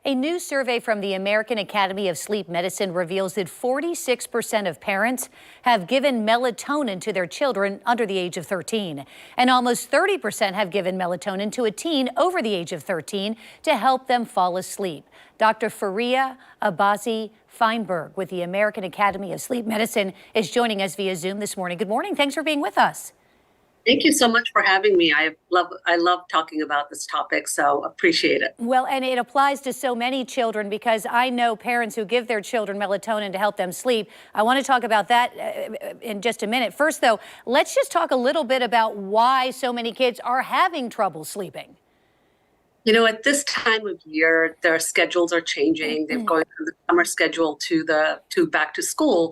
A new survey from the American Academy of Sleep Medicine reveals that 46% of parents have given melatonin to their children under the age of 13. And almost 30% have given melatonin to a teen over the age of 13 to help them fall asleep. Dr. Faria Abazi Feinberg with the American Academy of Sleep Medicine is joining us via Zoom this morning. Good morning. Thanks for being with us. Thank you so much for having me. I love talking about this topic, so appreciate it. Well, and it applies to so many children because I know parents who give their children melatonin to help them sleep. I want to talk about that in just a minute. First, though, let's just talk a little bit about why so many kids are having trouble sleeping. You know, at this time of year, their schedules are changing. They're going from the summer schedule to back to school.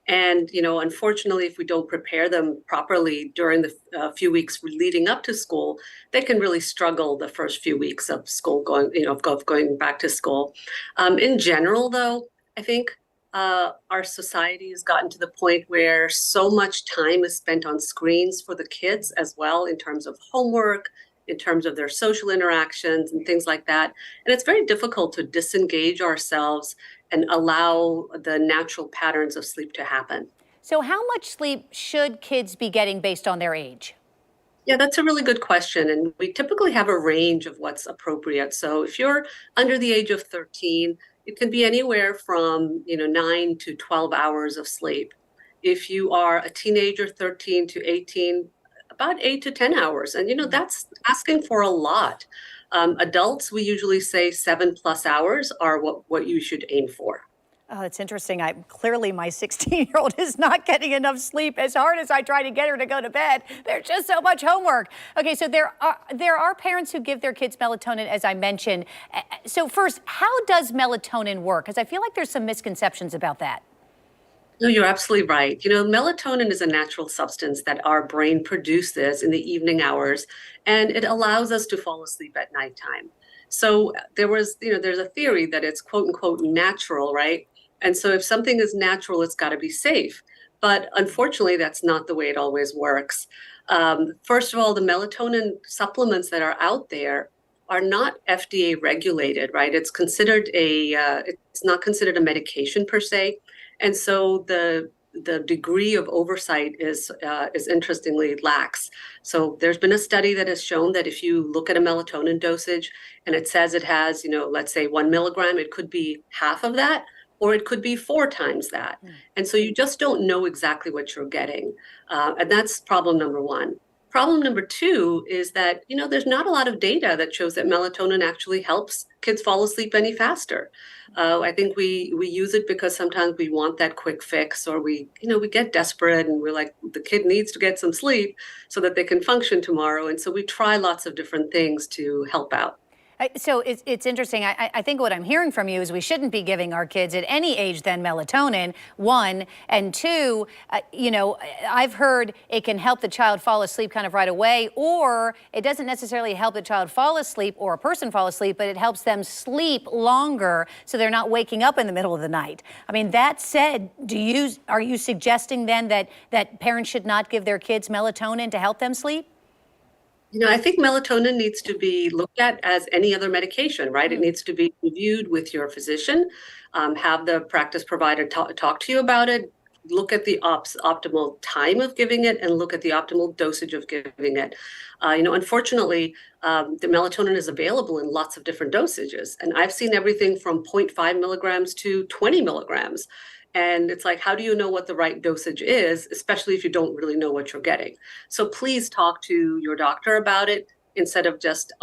And, you know, unfortunately, if we don't prepare them properly during the few weeks leading up to school, they can really struggle the first few weeks of school going back to school. In general, though, I think our society has gotten to the point where so much time is spent on screens for the kids as well, in terms of homework, in terms of their social interactions and things like that. And it's very difficult to disengage ourselves and allow the natural patterns of sleep to happen. So how much sleep should kids be getting based on their age? Yeah, that's a really good question. And we typically have a range of what's appropriate. So if you're under the age of 13, it can be anywhere from 9 to 12 hours of sleep. If you are a teenager, 13 to 18, about 8 to 10 hours. And that's asking for a lot. Adults, we usually say 7+ hours are what you should aim for. Oh, that's interesting. Clearly my 16-year-old is not getting enough sleep. As hard as I try to get her to go to bed, there's just so much homework. Okay, so there are parents who give their kids melatonin, as I mentioned. So first, how does melatonin work? Because I feel like there's some misconceptions about that. No, you're absolutely right. You know, melatonin is a natural substance that our brain produces in the evening hours, and it allows us to fall asleep at nighttime. So there's a theory that it's quote unquote natural, right? And so if something is natural, it's got to be safe. But unfortunately, that's not the way it always works. First of all, the melatonin supplements that are out there are not FDA regulated, right? It's not considered a medication per se. And so the degree of oversight is interestingly lax. So there's been a study that has shown that if you look at a melatonin dosage and it says it has, let's say 1 milligram, it could be half of that, or it could be 4 times that. And so you just don't know exactly what you're getting. And that's problem number one. Problem number two is that, there's not a lot of data that shows that melatonin actually helps kids fall asleep any faster. I think we use it because sometimes we want that quick fix, or we get desperate and we're like, the kid needs to get some sleep so that they can function tomorrow. And so we try lots of different things to help out. So it's interesting. I think what I'm hearing from you is we shouldn't be giving our kids at any age then melatonin, one. And two, I've heard it can help the child fall asleep kind of right away, or it doesn't necessarily help the child fall asleep or a person fall asleep, but it helps them sleep longer so they're not waking up in the middle of the night. I mean, that said, are you suggesting then that parents should not give their kids melatonin to help them sleep? I think melatonin needs to be looked at as any other medication, right? It needs to be reviewed with your physician, have the practice provider talk to you about it, look at the optimal time of giving it, and look at the optimal dosage of giving it. Unfortunately, the melatonin is available in lots of different dosages. And I've seen everything from 0.5 milligrams to 20 milligrams. And it's like, how do you know what the right dosage is, especially if you don't really know what you're getting? So please talk to your doctor about it instead of just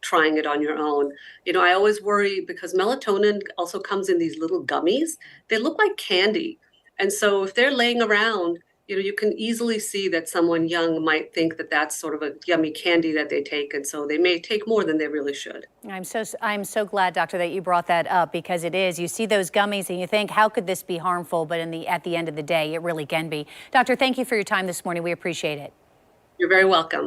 trying it on your own. I always worry because melatonin also comes in these little gummies. They look like candy. And so if they're laying around, you can easily see that someone young might think that that's sort of a yummy candy that they take. And so they may take more than they really should. I'm so glad, doctor, that you brought that up, because it is. You see those gummies and you think, how could this be harmful? But at the end of the day, it really can be. Doctor, thank you for your time this morning. We appreciate it. You're very welcome.